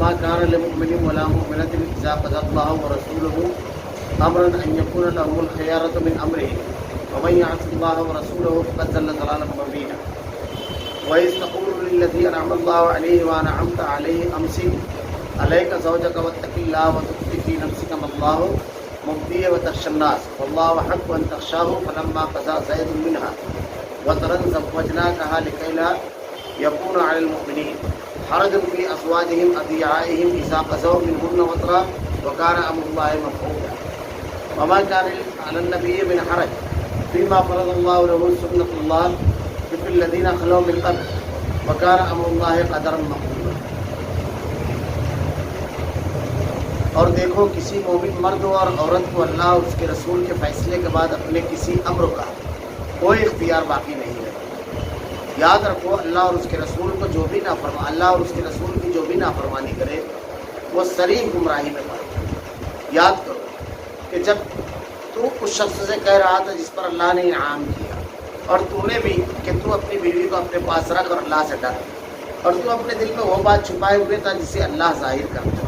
وما كان لمؤمن ولا مؤمنة إذا قضى الله ورسوله أمرا أن يكون لهم الخيارة من أمرهم ومن يعص الله ورسوله فقد ضل ضلالا مبينا وإذ تقول للذي أنعم الله عليه وأنعمت عليه أمسك عليك زوجك واتق الله وتخفي في نفسك ما الله مبديه وتخشى الناس والله أحق أن تخشاه فلما قضى زيد منها وطرا زوجناكها لكي لا يكون على المؤمنين حرج في أزواجهم أدعيائهم إذا قضوا منهن وطرا وكان أمر الله مفعولا وما كان على النبي من حرج فيما فرض الله له سنة الله في الذين خلوا من قبل وكان أمر الله قدرا مقدورا. اور دیکھو کسی مومن مرد اور عورت کو اللہ اور اس کے رسول کے فیصلے کے بعد اپنے کسی امر کا کوئی اختیار باقی نہیں ہے. یاد رکھو اللہ اور اس کے رسول کو جو بھی اللہ اور اس کے رسول کی جو بھی نافرمانی کرے وہ صریح گمراہی میں پڑے. یاد کرو کہ جب تو اس شخص سے کہہ رہا تھا جس پر اللہ نے انعام کیا اور تو نے بھی کہ تو اپنی بیوی کو اپنے پاس رکھ اور اللہ سے ڈر اور تو اپنے دل میں وہ بات چھپائے ہوئے تھا جسے اللہ ظاہر کرتا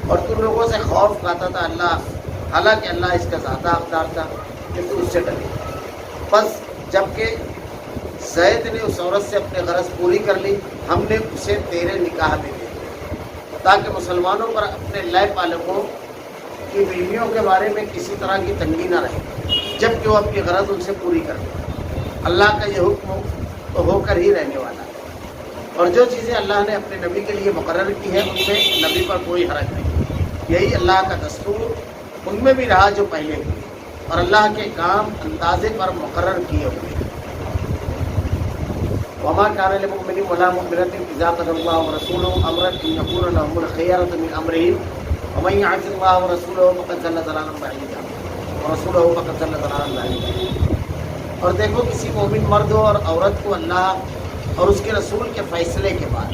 اور تم لوگوں سے خوف کھاتا تھا اللہ حالانکہ اللہ اس کا زیادہ حقدار تھا کہ تو اس سے ڈرے. بس جب کہ زید نے اس عورت سے اپنے غرض پوری کر لی ہم نے اسے تیرے نکاح دے دیے تاکہ مسلمانوں پر اپنے لے پالکوں کی بیویوں کے بارے میں کسی طرح کی تنگی نہ رہے جب کہ وہ اپنی غرض ان سے پوری کر لیں. اللہ کا یہ حکم تو ہو کر ہی رہنے والا ہے اور جو چیزیں اللہ نے اپنے نبی کے لیے مقرر کی ہے ان میں نبی پر کوئی حرج نہیں. یہی اللہ کا دستور ان میں بھی رہا جو پہلے ہوئے اور اللہ کے کام اندازے پر مقرر کیے ہوئے. وما كان لمؤمن ولا مؤمنة إذا قضى الله ورسوله أمرا أن يكون لهم الخيارة من أمرهم ومن يعص الله ورسوله فقد ضل ضلالا بعيدا ورسوله فقد ضل ضلالا بعيدا. اور دیکھو کسی مومن مرد اور عورت کو اللہ اور اس کے رسول کے فیصلے کے بعد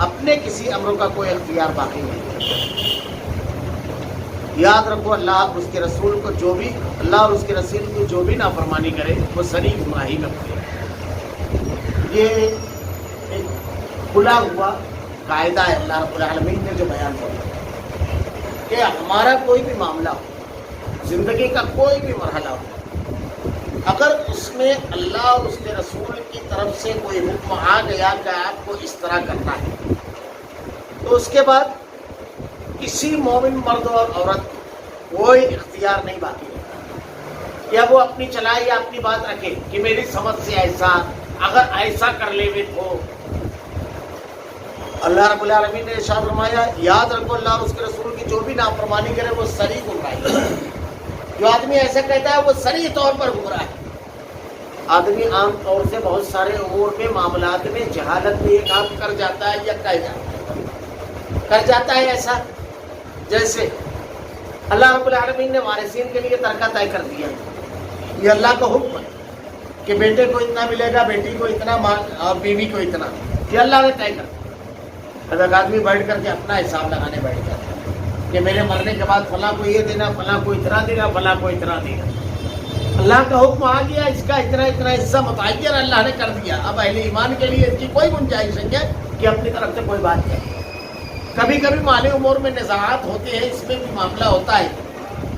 اپنے کسی امر کا کوئی اختیار باقی نہیں. یاد رکھو اللہ اور اس کے رسول کو جو بھی اللہ اور اس کے رسول کو جو بھی نافرمانی کرے وہ صریح گمراہی میں پڑے. یہ ایک کھلا ہوا قاعدہ ہے اللہ رب العالمین نے جو بیان کیا کہ ہمارا کوئی بھی معاملہ ہو زندگی کا کوئی بھی مرحلہ ہو اگر اس میں اللہ اور اس کے رسول کی طرف سے کوئی حکم آ گیا کہ آپ کو اس طرح کرنا ہے تو اس کے بعد کسی مومن مرد اور عورت کو کوئی اختیار نہیں باقی رہتا یا وہ اپنی چلائے یا اپنی بات رکھے کہ میری سمجھ سے ایسا اگر ایسا کر لے بھی تو اللہ رب العالمین نے ارشاد فرمایا یاد رکھو اللہ اور اس کے رسول کی جو بھی نافرمانی کرے وہ صریح گمراہی ہے. جو آدمی ایسا کہتا ہے وہ صریح طور پر گمراہ ہے. آدمی عام طور سے بہت سارے امور میں معاملات میں جہالت میں یہ کام کر جاتا ہے یا کر جاتا ہے ایسا جیسے اللہ رب العالمین نے وارثین کے لیے ترکہ طے کر دیا یہ اللہ کا حکم ہے کہ بیٹے کو اتنا ملے گا بیٹی کو اتنا اور بیوی کو اتنا یہ اللہ نے طے کر دیا. اب ایک آدمی بیٹھ کر کے اپنا حساب لگانے بیٹھ جاتا ہے کہ میرے مرنے کے بعد فلاں کو یہ دینا فلاں کو اتنا دینا فلاں کو اتنا دینا. اللہ کا حکم آ گیا اس کا اتنا اتنا حصہ متعین اللہ نے کر دیا. اب اہل ایمان کے لیے اس کی کوئی گنجائش نہیں ہے کہ اپنی طرف سے کوئی بات کرے. کبھی کبھی مالی امور میں نزاعات ہوتے ہیں اس میں بھی معاملہ ہوتا ہے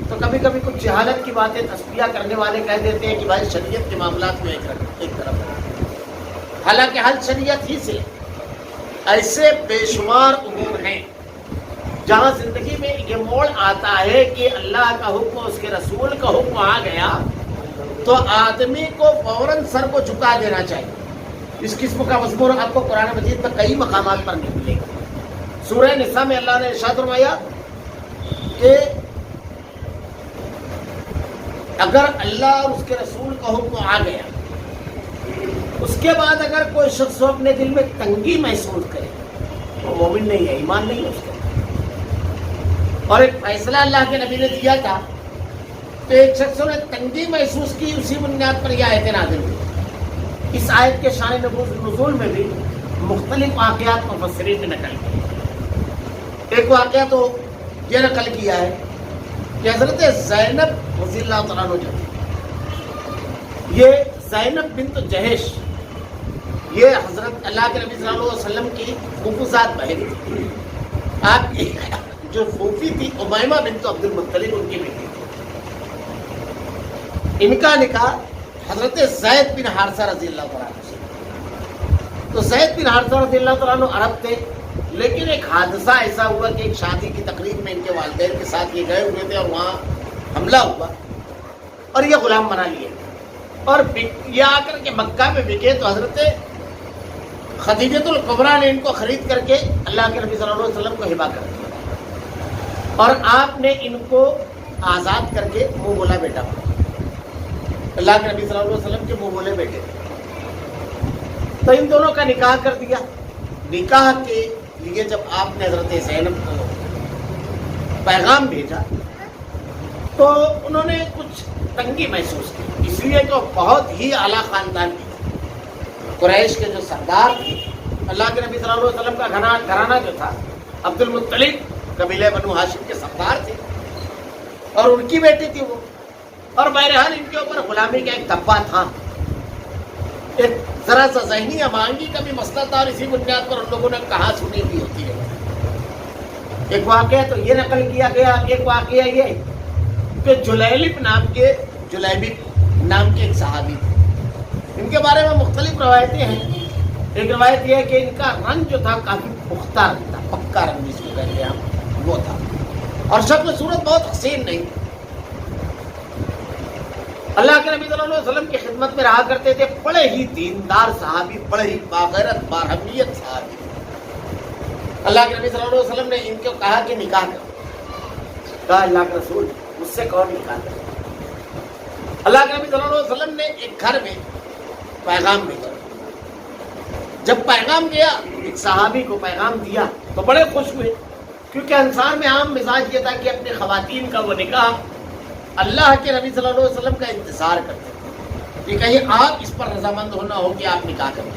تو کبھی کبھی کچھ جہالت کی باتیں تصفیہ کرنے والے کہہ دیتے ہیں کہ بھائی شریعت کے معاملات میں ایک طرف حالانکہ حل شریعت ہی سے. ایسے بے شمار امور ہیں جہاں زندگی میں یہ موڑ آتا ہے کہ اللہ کا حکم اس کے رسول کا حکم آ گیا تو آدمی کو فوراً سر کو جھکا دینا چاہیے. اس قسم کا مضمون آپ کو قرآن مجید میں کئی مقامات پر نہیں ملے گا. سورہ نساء میں اللہ نے ارشاد فرمایا کہ اگر اللہ اور اس کے رسول کا حکم آ گیا اس کے بعد اگر کوئی شخص اپنے دل میں تنگی محسوس کرے تو مومن نہیں ہے ایمان نہیں ہے اس کا. اور ایک فیصلہ اللہ کے نبی نے دیا تھا تو ایک شخص نے تنگی محسوس کی اسی بنیاد پر یہ آیت نازل ہوئی. اس آیت کے شان نزول میں بھی مختلف واقعات مفسرین نے نقل کیے. ایک واقعہ تو یہ نقل کیا ہے کہ حضرت زینب رضی اللہ تعالیٰ عنہ جو یہ زینب بنت جہش یہ حضرت اللہ کے نبی صلی اللہ علیہ وسلم کی مفوزات بہن تھی. آپ کی جو پھوپھی تھی امیمہ بنت عبد المطلب ان کی بیٹی تھی. ان کا نکاح حضرت زید بن حارثہ رضی اللہ تعالیٰ عنہ سے. تو زید بن حارثہ رضی اللہ تعالیٰ عنہ عرب تھے، لیکن ایک حادثہ ایسا ہوا کہ ایک شادی کی تقریب میں ان کے والدین کے ساتھ یہ گئے ہوئے تھے اور وہاں حملہ ہوا اور یہ غلام بنا لیے اور یہ آ کر کے مکہ میں بکے. تو حضرت خدیجۃ الکبریٰ نے ان کو خرید کر کے اللہ کے نبی صلی اللہ علیہ وسلم کو ہبہ کر دیا اور آپ نے ان کو آزاد کر کے منہ بولا بیٹا بنا. اللہ کے نبی صلی اللہ علیہ وسلم کے منہ بولے بیٹے. تو ان دونوں کا نکاح کر دیا. نکاح کے لیے جب آپ نے حضرت زینب کو پیغام بھیجا تو انہوں نے کچھ تنگی محسوس کی، اس لیے کہ بہت ہی اعلیٰ خاندان کی قریش کے جو سردار تھے. اللہ کے نبی صلی اللہ علیہ وسلم کا گھرانہ جو تھا عبد المطلب قبیلہ بنو ہاشم کے سردار تھے اور ان کی بیٹی تھی وہ. اور بہرحال ان کے اوپر غلامی کا ایک دبا تھا، ایک ذرا سا ذہنی امانگی کا بھی مسئلہ تھا اور اسی بنیاد پر ان لوگوں نے کہا سنی بھی ہوتی ہے. ایک واقعہ تو یہ نقل کیا گیا، ایک واقعہ یہ کہ جلیبب نام کے ایک صحابی تھے. ان کے بارے میں مختلف روایتیں ہیں. ایک روایت یہ ہے کہ ان کا رنگ جو تھا کافی پختہ رنگ تھا، پکا رنگ جس کو کہتے ہیں ہم، وہ تھا اور شکل صورت بہت حسین نہیں. اللہ کے نبی صلی اللہ علیہ وسلم کی خدمت میں رہا کرتے تھے. بڑے ہی دیندار صحابی، بڑے ہی باغیرت باہمیت صحابی. اللہ کے نبی صلی اللہ علیہ وسلم نے ان کو کہا کہ نکاح کرو. کہا اللہ کے رسول مجھ سے کون نکاح کرے؟ اللہ کے نبی صلی اللہ علیہ وسلم نے ایک گھر میں پیغام بھیجا. جب پیغام گیا ایک صحابی کو پیغام دیا تو بڑے خوش ہوئے، کیونکہ انصار میں عام مزاج یہ تھا کہ اپنی خواتین کا وہ نکاح اللہ کے نبی صلی اللہ علیہ وسلم کا انتظار کرتے تھے کہ کہیں آپ اس پر رضامند ہونا ہو کہ آپ نکاح کریں،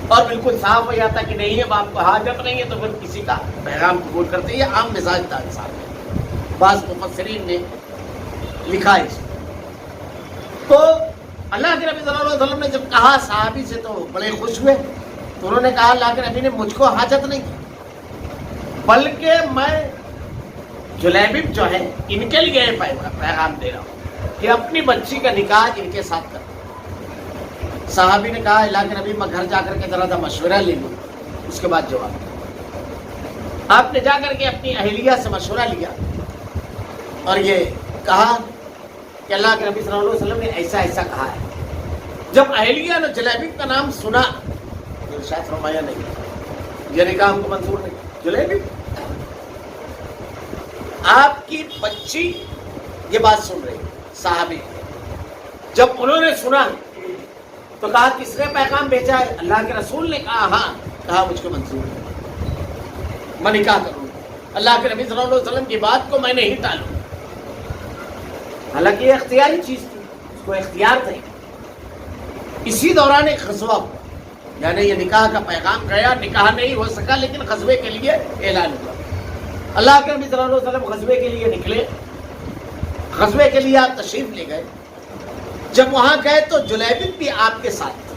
اور بالکل صاف ہو جاتا کہ نہیں ہے آپ کو حاجت نہیں ہے تو پھر کسی کا پیغام قبول کرتے. یہ عام مزاج تھا انسان میں. بعض مفسرین نے لکھا اس تو اللہ کے نبی صلی اللہ علیہ وسلم نے جب کہا صحابی سے تو بڑے خوش ہوئے. تو انہوں نے کہا اللہ کے نبی نے مجھ کو حاجت نہیں کی، بلکہ میں جلیبب جو ہے ان کے لیے پیغام دے رہا ہوں کہ اپنی بچی کا نکاح ان کے ساتھ کر. صحابی نے کہا اللہ کے نبی میں گھر جا کر کے ذرا سا مشورہ لے لوں، اس کے بعد جواب. آپ نے جا کر کے اپنی اہلیہ سے مشورہ لیا اور یہ کہا کہ اللہ کے نبی صلی اللہ علیہ وسلم نے ایسا ایسا کہا ہے. جب اہلیہ نے جلیبب کا نام سنا تو ارشاد فرمایا نہیں، یہ نکاح ہم کو منظور نہیں. جلیبب آپ کی بچی یہ بات سن رہی صحابی. جب انہوں نے سنا تو کہا کس نے پیغام بھیجا ہے؟ اللہ کے رسول نے کہا ہاں. کہا مجھ کو منظور ہے، میں نکاح کروں. اللہ کے نبی صلی اللہ علیہ وسلم کی بات کو میں نہیں ٹالوں. حالانکہ یہ اختیاری چیز تھی، اس کو اختیار تھا. اسی دوران ایک غزوہ ہوا، یعنی یہ نکاح کا پیغام گیا، نکاح نہیں ہو سکا لیکن غزوے کے لیے اعلان ہوا. اللہ کے نبی صلی اللہ علیہ وسلم غزوے کے لیے نکلے. غزوے کے لیے آپ تشریف لے گئے. جب وہاں گئے تو جلیبب بھی آپ کے ساتھ تھے.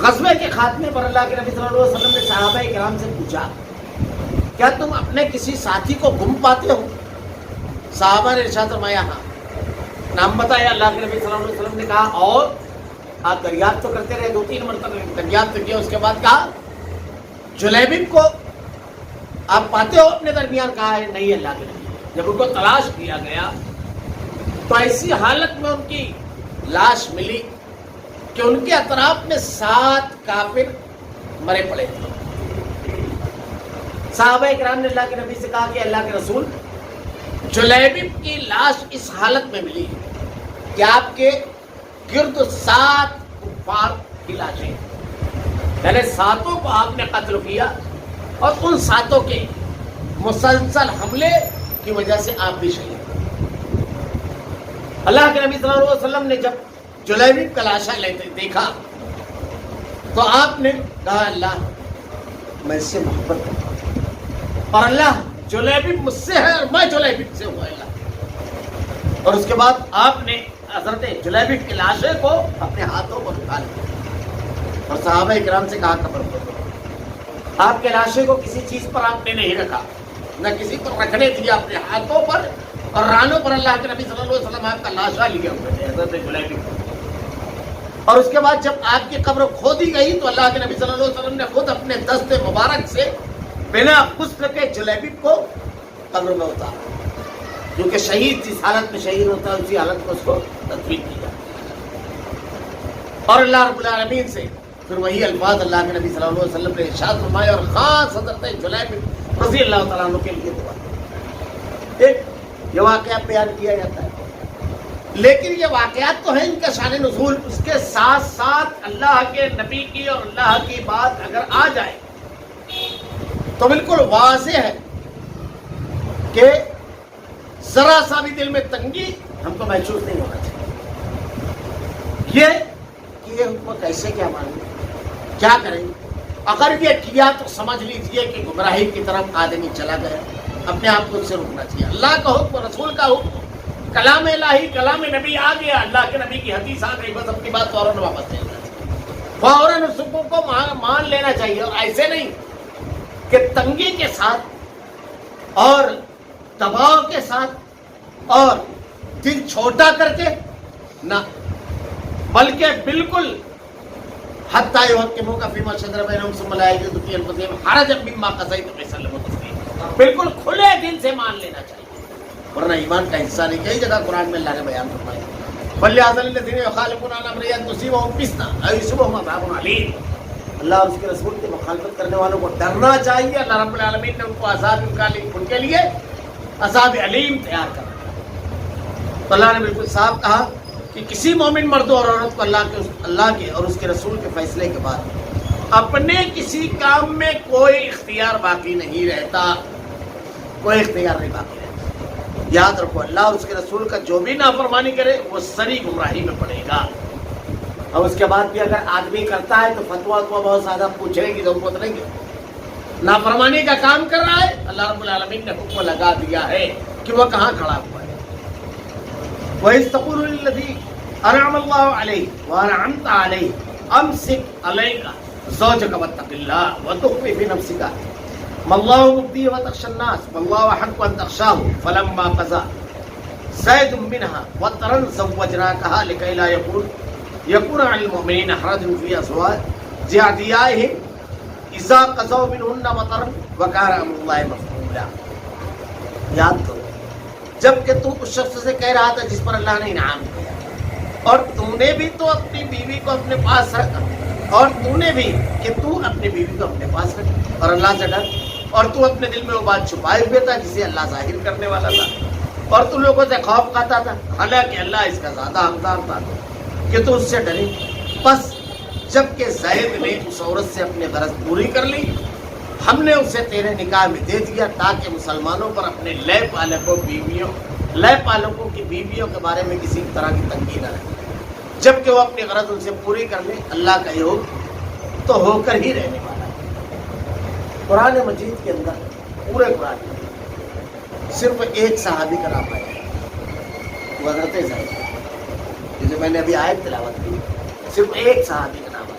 غزوے کے خاتمے پر اللہ کے نبی صلی اللہ علیہ وسلم نے صحابہ کرام سے پوچھا کیا تم اپنے کسی ساتھی کو گم پاتے ہو؟ صحابہ نے ارشاد فرمایا ہاں. نام بتایا. اللہ کے نبی صلی اللہ علیہ وسلم نے کہا اور آپ دریافت تو کرتے رہے، 2-3 مرتبہ دریافت کیا. اس کے بعد کہا جلیبب کو آپ پاتے ہو اپنے درمیان؟ کہا ہے نہیں اللہ کے نبی. جب ان کو تلاش کیا گیا تو ایسی حالت میں ان کی لاش ملی کہ ان کے اطراف میں 7 کافر مرے پڑے تھے. صحابہ کرام نے اللہ کے نبی سے کہا کہ اللہ کے رسول جلیبب کی لاش اس حالت میں ملی کہ آپ کے گرد 7 کفار کی لاشیں، یعنی 7 کو آپ نے قتل کیا اور ان 7 کے مسلسل حملے کی وجہ سے آپ بھی شہید. اللہ کے نبی صلی اللہ علیہ وسلم نے جب جلیبب کا لاشا دیکھا تو آپ نے کہا اللہ میں اس سے محبت کرتا ہوں اور اللہ جلیبب مجھ سے ہے اور میں جلیبب سے ہوں اللہ. اور اس کے بعد آپ نے حضرت جلیبب کی لاشے کو اپنے ہاتھوں پر اٹھا لیا اور صحابہ کرام سے کہا قبر پر. آپ کے لاشے کو کسی چیز پر آپ نے نہیں رکھا، نہ کسی پر رکھنے دیا، اپنے ہاتھوں پر اور رانوں پر اللہ کے نبی صلی اللہ علیہ وسلم آپ کا لاشا لیے ہوئے تھے حضرت جلیبی کو. اور اس کے بعد جب آپ کی قبر کھودی گئی تو اللہ کے نبی صلی اللہ علیہ وسلم نے خود اپنے دست مبارک سے بنا غسل کے جلیبی کو قبر میں اتارا، کیونکہ شہید جس حالت میں شہید ہوتا ہے اسی حالت میں اس کو تدفین کیا. اور اللہ رب العالمین سے پھر وہی الفاظ اللہ کے نبی صلی اللہ علیہ وسلم نے ارشاد فرمایا اور خاص حضرت جلیبی رضی اللہ تعالیٰ عنہ کے لیے دعا. ایک یہ واقعہ بیان کیا جاتا ہے، لیکن یہ واقعات تو ہیں ان کا شان نزول، اس کے ساتھ ساتھ اللہ کے نبی کی اور اللہ کی بات اگر آ جائے تو بالکل واضح ہے کہ ذرا سا بھی دل میں تنگی ہم کو محسوس نہیں ہونا چاہیے. یہ کہ یہ حکم کیسے کیا مانیں، کیا کریں؟ اگر یہ کیا تو سمجھ لیجئے کہ گمراہی کی طرف آدمی چلا گیا. اپنے آپ کو اس سے روکنا چاہیے. اللہ کا حکم، رسول کا حکم، کلام الہی، کلام نبی آ گیا، اللہ کے نبی کی حدیث آ گئی، بس اپنی بات فوراً واپس لے لینا چاہیے، فوراً اس حکم کو مان لینا چاہیے. اور ایسے نہیں کہ تنگی کے ساتھ اور دباؤ کے ساتھ اور دل چھوٹا کر کے نہ، بلکہ بالکل حتیٰ یحکموک فیما شجر بینہم ثم لا یجدوا فی انفسہم حرجا مما قضیت ویسلموا تسلیما. بالکل کھلے دل سے مان لینا چاہیے، ورنہ ایمان کا حصہ نہیں. کئی جگہ قرآن میں اللہ نے بیان فرمایا فَلْيَحْذَرِ الَّذِينَ يُخَالِفُونَ عَنْ أَمْرِهِ أَن تُصِيبَهُمْ فِتْنَةٌ أَوْ يُصِيبَهُمْ عَذَابٌ أَلِيمٌ. اللہ اور اس کے رسول کی مخالفت کرنے والوں کو ڈرنا چاہیے. اللہ رب العالمین نے ان کو ان کے لیے عذاب علیم تیار کرا. تو اللہ نے بالکل صاف کہا کہ کسی مومن مرد اور عورت کو اللہ کے اور اس کے رسول کے فیصلے کے بعد اپنے کسی کام میں کوئی اختیار باقی نہیں رہتا، کوئی اختیار نہیں باقی رہتا. یاد رکھو، اللہ اور اس کے رسول کا جو بھی نافرمانی کرے وہ سری گمراہی میں پڑے گا. اور اس کے بعد بھی اگر آدمی کرتا ہے تو فتویٰ بہت زیادہ پوچھنے کی ضرورت نہیں ہے. نافرمانی کا کام کر رہا ہے، اللہ رب العالمین نے حکم لگا دیا ہے کہ وہ کہاں کھڑا ہوا ہے. وَإِذْ تَقُولُ لِلَّذِي أَنْعَمَ اللَّهُ عَلَيْهِ وَأَنْعَمْتَ عَلَيْهِ أَمْسِكْ عَلَيْكَ زَوْجَكَ وَاتَّقِ اللَّهَ وَتُخْفِي فِي نَفْسِكَ مَا اللَّهُ مُبْدِيهِ وَتَخْشَى النَّاسَ وَاللَّهُ أَحَقُّ أَنْ تَخْشَاهُ فَلَمَّا قَضَىٰ زَيْدٌ مِّنْهَا وَطَرًا زَوَّجْنَاكَهَا لِكَيْ لَا يَكُونَ عَلَى الْمُؤْمِنِينَ حَرَجٌ فِي أَزْوَاجِ أَدْعِيَائِهِمْ إِذَا قَضَوْا مِنْهُنَّ وَطَرًا وَكَانَ أَمْرُ اللَّهِ مَفْعُولًا. یاد کرو جب کہ تو اس شخص سے کہہ رہا تھا جس پر اللہ نے انعام کیا، اور تو نے بھی تو اپنی بیوی کو اپنے پاس رکھا، اور تو نے بھی کہ تو اپنی بیوی کو اپنے پاس رکھ اور اللہ سے ڈر، اور تو اپنے دل میں وہ بات چھپائے ہوئے تھا جسے اللہ ظاہر کرنے والا تھا، اور تو لوگوں سے خوف کھاتا تھا، حالانکہ اللہ اس کا زیادہ حقدار تھا کہ تو اس سے ڈرے. بس جب کہ زید نے اس عورت سے اپنی غرض پوری کر لی، ہم نے اسے تیرے نکاح میں دے دیا تاکہ مسلمانوں پر اپنے لے پالکوں کی بیویوں کے بارے میں کسی طرح کی تنگی نہ رہے. جب کہ وہ اپنی غرض ان سے پوری کر لے، اللہ کا یہ حکم تو ہو کر ہی رہنے والا ہے. قرآن مجید کے اندر پورے قرآن میں صرف ایک صحابی کا نام آیا ہے، وہ حضرت زید. جسے میں نے ابھی آیت تلاوت کی، صرف ایک صحابی کا نام آیا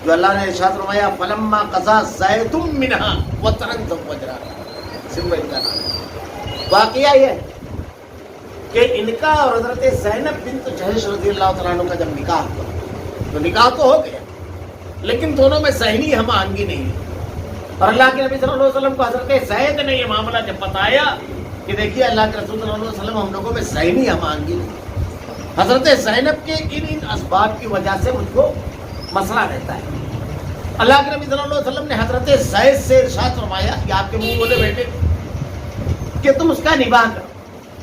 جو اللہ نے ارشاد فرمایا فَلَمَّا قَضَىٰ زَيْدٌ مِّنْهَا وَطَرًا زَوَّجْنَاهَا. صرف ان کا نام. واقعہ یہ ہے کہ ان کا اور حضرت زینب بنت جحش رضی اللہ تعالیٰ عنہ کا جب نکاح ہوا تو نکاح تو ہو گیا، لیکن دونوں میں ذہنی ہم آہنگی نہیں ہے. اور اللہ کے نبی صلی اللہ علیہ وسلم کو حضرت زید نے یہ معاملہ جب بتایا کہ دیکھیے اللہ کے رسول صلی اللہ علیہ وسلم ہم لوگوں میں ذہنی ہم آہنگی نہیں، حضرت زینب کے ان اسباب کی وجہ سے مجھ کو مسئلہ رہتا ہے. اللہ کے نبی صلی اللہ علیہ وسلم نے حضرت زید سے ارشاد فرمایا کہ آپ کے منہ بولے بیٹے کہ تم اس کا نباہ کرو،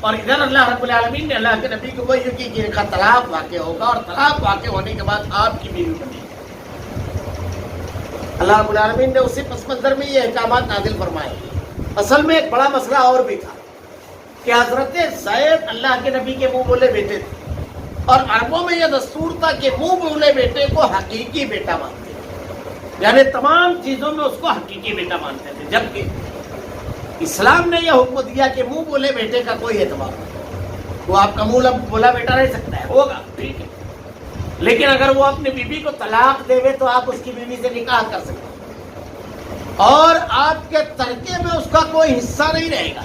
اور ادھر اللہ رب العالمین نے اللہ کے نبی کو وحی کی کہ ان کا طلاق واقع ہوگا، اور طلاق واقع ہونے کے بعد آپ کی بیوی بنی. اللہ رب العالمین نے اسی پس منظر میں یہ احکامات نازل فرمائے. اصل میں ایک بڑا مسئلہ اور بھی تھا کہ حضرت زید اللہ کے نبی کے منہ بولے بیٹے تھے، اور عربوں میں یہ دستور تھا کہ منہ بولے بیٹے کو حقیقی بیٹا مانتے تھے، یعنی تمام چیزوں میں اس کو حقیقی بیٹا مانتے تھے. جبکہ اسلام نے یہ حکم دیا کہ منہ بولے بیٹے کا کوئی اعتبار نہیں. وہ آپ کا منہ بولا بیٹا رہ سکتا ہے، ہوگا ٹھیک ہے، لیکن اگر وہ اپنی بیوی کو طلاق دے تو آپ اس کی بیوی سے نکاح کر سکتے ہیں. اور آپ کے ترکے میں اس کا کوئی حصہ نہیں رہے گا.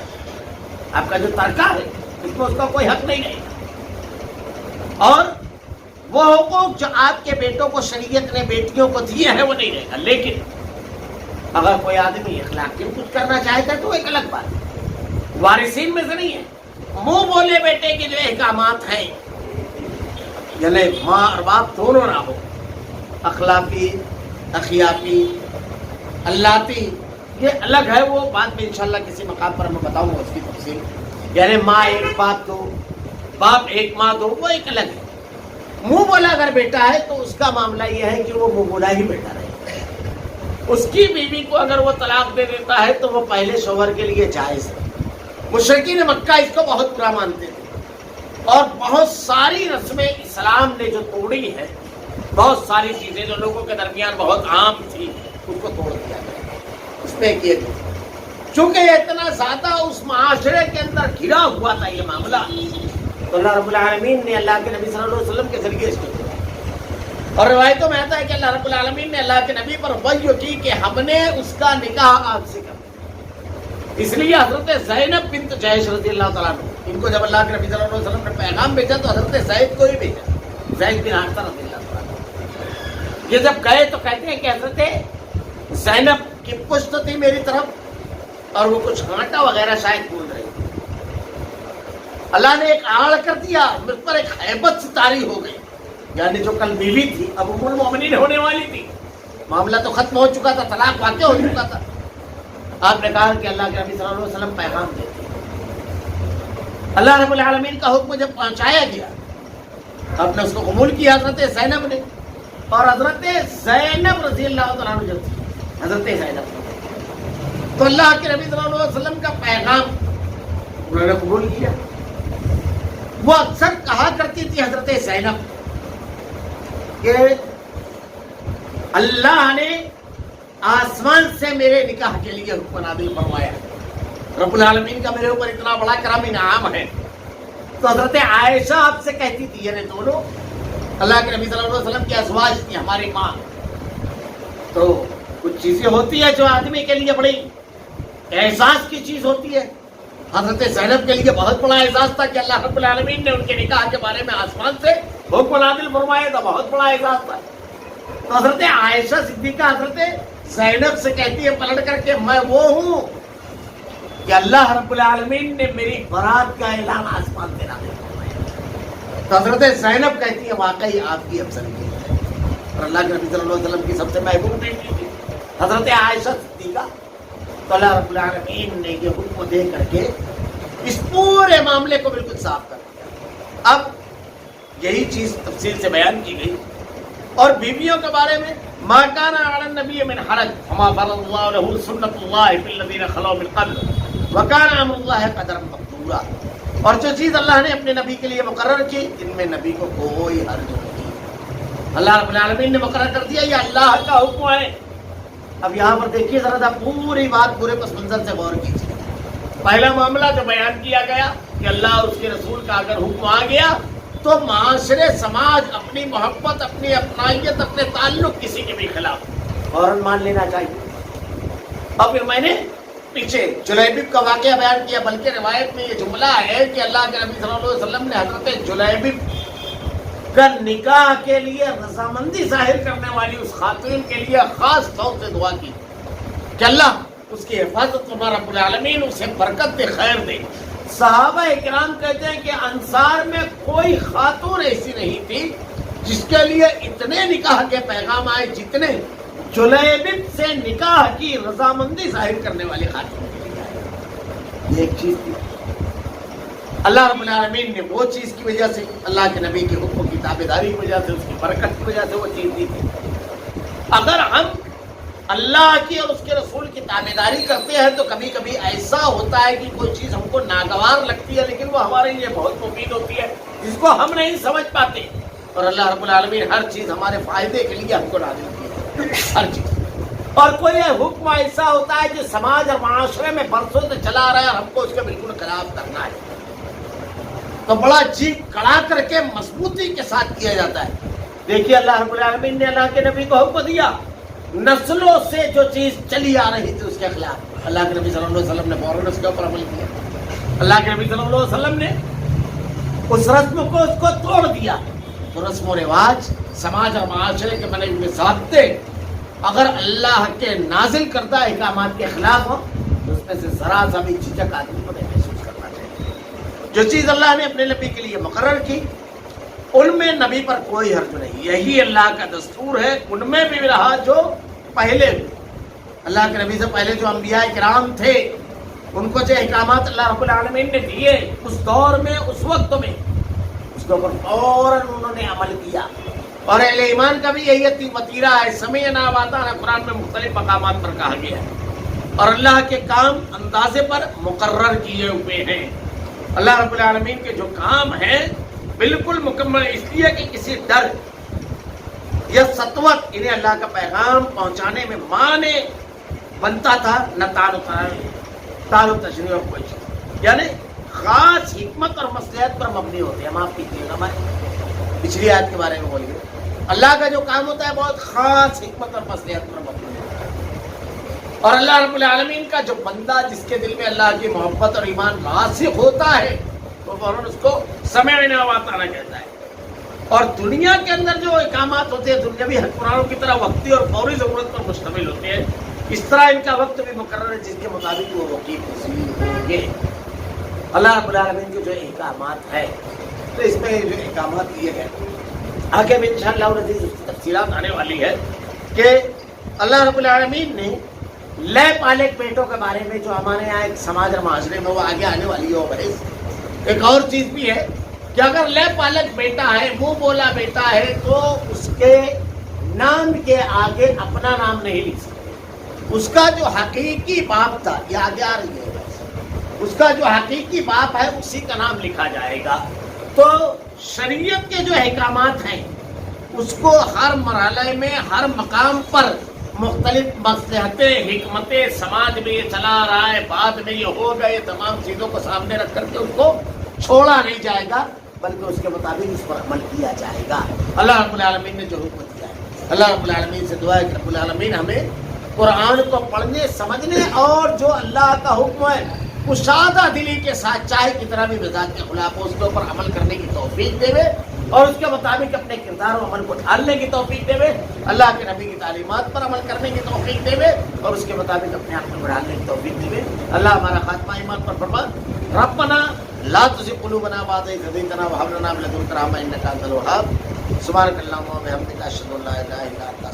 آپ کا جو ترکہ ہے اس میں اس کا کوئی حق نہیں رہے گا. اور وہ حقوق جو آپ کے بیٹوں کو شریعت نے بیٹیوں کو دیے ہیں وہ نہیں رہے گا. لیکن اگر کوئی آدمی اخلاقی کچھ کرنا چاہتا ہے تو ایک الگ بات ہے، وارثین میں سے نہیں ہے. منہ بولے بیٹے کے جو احکامات ہیں، یعنی ماں اور باپ دونوں نہ ہو، اخلاقی، اخیاقی، اللہتی، یہ الگ ہے. وہ بات میں انشاءاللہ کسی مقام پر میں بتاؤں گا اس کی تفصیل. یعنی ماں ایک باپ دو، باپ ایک ماں دو، وہ ایک الگ ہے. منہ بولا اگر بیٹا ہے تو اس کا معاملہ یہ ہے کہ وہ منہ بولا ہی بیٹا رہے. اس کی بیوی کو اگر وہ طلاق دے دیتا ہے تو وہ پہلے شوہر کے لیے جائز ہے. مشرکین مکہ اس کو بہت برا مانتے تھے اور بہت ساری رسمیں اسلام نے جو توڑی ہے، بہت ساری چیزیں جو لوگوں کے درمیان بہت عام تھی اس کو توڑ دیا گیا. اس میں کیے گئے چونکہ اتنا زیادہ اس معاشرے کے اندر گھرا ہوا تھا یہ معاملہ، تو اللہ رب العالمین نے اللہ کے نبی صلی اللہ علیہ وسلم کے ذریعے اس کو کیا. اور روایتوں میں آتا ہے کہ اللہ رب العالمین نے اللہ کے نبی پر وحی کی کہ ہم نے اس کا نکاح آپ سے کر. اس لیے حضرت زینب بنت جحش رضی اللہ تعالیٰ عنہ، ان کو جب اللہ کے نبی صلی اللہ علیہ وسلم نے پیغام بھیجا تو حضرت زید کو ہی بھیجا، زید بن حارثہ رضی اللہ تعالیٰ عنہ. یہ جب گئے تو کہتے ہیں کہ حضرت زینب کی پشت تھی میری طرف اور وہ کچھ آٹا وغیرہ شاید بھول رہی تھی. اللہ نے ایک آڑ کر دیا، مجھ پر ایک ہیبت سی طاری ہو گئی. یعنی جو کل بیوی تھی اب ام المؤمنین ہونے والی تھی، معاملہ تو ختم ہو چکا تھا، طلاق واقع ہو چکا تھا. آپ نے کہا کہ اللہ کے نبی صلی اللہ علیہ وسلم پیغام دیتے. اللہ رب العالمین کا حکم جب پہنچایا گیا، آپ نے اس کو قبول کیا حضرت زینب نے. اور حضرت زینب رضی اللہ تعالیٰ عنہ جو تھی، حضرت زینب، تو اللہ کے نبی صلی اللہ علیہ وسلم کا پیغام انہوں نے قبول کیا. وہ اکثر کہا کرتی تھی حضرت زینب کہ اللہ نے آسمان سے میرے نکاح کے لیے حکم نازل فرمایا، رب العالمین کا میرے اوپر اتنا بڑا کرم انعام ہے. تو حضرت عائشہ آپ سے کہتی تھی، یعنی دونوں اللہ کے نبی صلی اللہ علیہ وسلم کی ازواج تھی، ہماری ماں. تو کچھ چیزیں ہوتی ہیں جو آدمی کے لیے بڑی احساس کی چیز ہوتی ہے. حضرت زینب کے لیے بہت بڑا اعزاز تھا کہ اللہ رب العالمین نے ان کے نکاح کے بارے میں آسمان سے حکم نازل فرمایا تھا، بہت بڑا اعزاز تھا. تو حضرت عائشہ صدیقہ حضرت زینب سے کہتی ہے پلٹ کر کے، میں وہ ہوں کہ اللہ رب العالمین نے میری برات کا اعلان آسمان سے نازل فرمایا. تو حضرت زینب کہتی ہے واقعی آپ کی افضلیت ہے. اور اللہ کے نبی صلی اللہ علیہ وسلم کی سب سے محبوب بیٹی تھی حضرت عائشہ صدیقہ. تو اللہ رب العالمین نے یہ حکم دے کر کے اس پورے معاملے کو بالکل صاف کر دیا. اب یہی چیز تفصیل سے بیان کی گئی. اور بیویوں کے بارے میں ما کان علی النبی من حرج وما فرض اللہ له سنت اللہ فی الذین خلوا من قبل وکان امر اللہ قدرا مقدورا. اور جو چیز اللہ نے اپنے نبی کے لیے مقرر کی ان میں نبی کو کوئی حرج نہیں. اللہ رب العالمین نے مقرر کر دیا، یہ اللہ کا حکم ہے. اب یہاں پر دیکھیے ذرا پوری بات پورے پس منظر سے غور کیجیے. پہلا معاملہ جو بیان کیا گیا کہ اللہ اور اس کے رسول کا اگر حکم آ گیا تو معاشرے سماج اپنی محبت، اپنی اپنائیت، اپنے تعلق کسی کے بھی خلاف فوراً مان لینا چاہیے. اور پھر میں نے پیچھے جلیبیب کا واقعہ بیان کیا، بلکہ روایت میں یہ جملہ ہے کہ اللہ کے نبی صلی اللہ علیہ وسلم نے حضرت جلیبیب کا نکاح کے لیے رضامندی ظاہر کرنے والی اس خاتون کے لیے خاص طور سے دعا کی کہ اللہ اس کی حفاظت فرما، رب العالمین اسے برکت دے، خیر دے. صحابہ اکرام کہتے ہیں کہ انصار میں کوئی خاتون ایسی نہیں تھی جس کے لیے اتنے نکاح کے پیغام آئے جتنے جلیبیب سے نکاح کی رضامندی ظاہر کرنے والی خاتون کے لیے آئے. یہ ایک چیز تھی. اللہ رب العالمین نے وہ چیز کی وجہ سے، اللہ کے نبی کے حکم کی تابعداری کی وجہ سے، اس کی برکت کی وجہ سے وہ چیز دی تھی. اگر ہم اللہ کی اور اس کے رسول کی تابعداری کرتے ہیں تو کبھی کبھی ایسا ہوتا ہے کہ کوئی چیز ہم کو ناگوار لگتی ہے لیکن وہ ہمارے لیے بہت مفید ہوتی ہے جس کو ہم نہیں سمجھ پاتے. اور اللہ رب العالمین ہر چیز ہمارے فائدے کے لیے ہم کو نازل کی ہے، ہر چیز. اور کوئی حکم ایسا ہوتا ہے جو سماج اور معاشرے میں برسوں سے چلا آ رہا ہے اور ہم کو اس کے بالکل خلاف کرنا ہے تو بڑا جی کڑا کر کے مضبوطی کے ساتھ کیا جاتا ہے. دیکھیے اللہ رب العالمین نے اللہ کے نبی کو حکم دیا نسلوں سے جو چیز چلی آ رہی تھی اس کے خلاف اللہ کے نبی صلی اللہ علیہ وسلم نے فوراً اس کے اوپر عمل کیا. اللہ کے نبی صلی اللہ علیہ وسلم نے اس رسم کو اس کو توڑ دیا. تو رسم و رواج سماج اور معاشرے کے بنے ہوئے ضابطے اگر اللہ کے نازل کردہ احکامات کے خلاف ہو تو اس میں سے ذرا سا بھی جھجک آدمی کو نہیں محسوس کرنا چاہیے. جو چیز اللہ نے اپنے نبی کے لیے مقرر کی ان میں نبی پر کوئی حرج نہیں. یہی اللہ کا دستور ہے ان میں بھی رہا جو پہلے اللہ کے نبی سے پہلے جو انبیاء کرام تھے ان کو جو احکامات اللہ رب العالمین نے دیے اس دور میں اس وقت میں اس کے اوپر فوراً انہوں نے عمل کیا. اور اہل ایمان کا بھی یہی وتیرہ ہے. سمعنا واطعنا قرآن میں مختلف مقامات پر کہا گیا ہے اور اللہ کے کام اندازے پر مقرر کیے ہوئے ہیں. اللہ رب العالمین کے جو کام ہیں بالکل مکمل اس لیے کہ کسی ڈر یا سطوت انہیں اللہ کا پیغام پہنچانے میں مانے بنتا تھا نہ تال و تشریح اور کوئی چیز. یعنی خاص حکمت اور مصلحت پر مبنی ہوتے ہیں. معاف کیجیے گا میں پچھلی آیت کے بارے میں بول گئے. اللہ کا جو کام ہوتا ہے بہت خاص حکمت اور مصلحت پر مبنی ہوتا ہے. اور اللہ رب العالمین کا جو بندہ جس کے دل میں اللہ کی محبت اور ایمان راسخ ہوتا ہے تو فوراً اس کو سمعنا واطعنا کہتا ہے. اور دنیا کے اندر جو احکامات ہوتے ہیں دنیاوی حکمرانوں کی طرح وقتی اور فوری ضرورت پر مشتمل ہوتے ہیں. اس طرح ان کا وقت بھی مقرر ہے جس کے مطابق وہ وقیف تصویر ہوں گے. اللہ رب العالمین کے جو احکامات ہیں تو اس میں جو احکامات دیے گئے آگے بھی انشاءاللہ العزیز اس کی تفصیلات آنے والی ہے کہ اللہ رب العالمین نے لے پالے پیٹوں کے بارے میں جو ہمارے یہاں ایک سماج اور معاشرے میں وہ آگے آنے والی ہے. ایک اور چیز بھی ہے کہ اگر لے پالک بیٹا ہے منہ بولا بیٹا ہے تو اس کے نام کے آگے اپنا نام نہیں لکھ سکتے. اس کا جو حقیقی باپ تھا یہ آگے آ رہی ہے اس کا جو حقیقی باپ ہے اسی کا نام لکھا جائے گا. تو شریعت کے جو احکامات ہیں اس کو ہر مرحلے میں ہر مقام پر مختلف مصلحتیں حکمتیں سماج میں یہ چلا رہا ہے بعد میں یہ ہوگا یہ تمام چیزوں کو سامنے رکھ کر کے اس کو چھوڑا نہیں جائے گا بلکہ اس کے مطابق اس پر عمل کیا جائے گا. اللہ رب العالمین نے جو حکم دیا ہے اللہ رب العالمین سے دعا ہے کہ رب العالمین ہمیں قرآن کو پڑھنے سمجھنے اور جو اللہ کا حکم ہے کشادہ دلی کے ساتھ چاہے کتنا بھی مزاج کے خلاف ہو اس کے اوپر عمل کرنے کی توفیق دے اور اس کے مطابق اپنے کردار و عمل کو ڈھالنے کی توفیق دے اللہ کے نبی کی تعلیمات پر عمل کرنے کی توفیق دے اور اس کے مطابق اپنے آپ کو بڑھانے کی توفیق دے. اللہ ہمارا خاتمہ ایمان پر فرما. ربنا لا تزغ قلوبنا بعد إذ هديتنا وهب لنا من لدنك رحمة إنك أنت الوهاب. سبحانك اللهم وبحمدك أشهد أن لا إله إلا أنت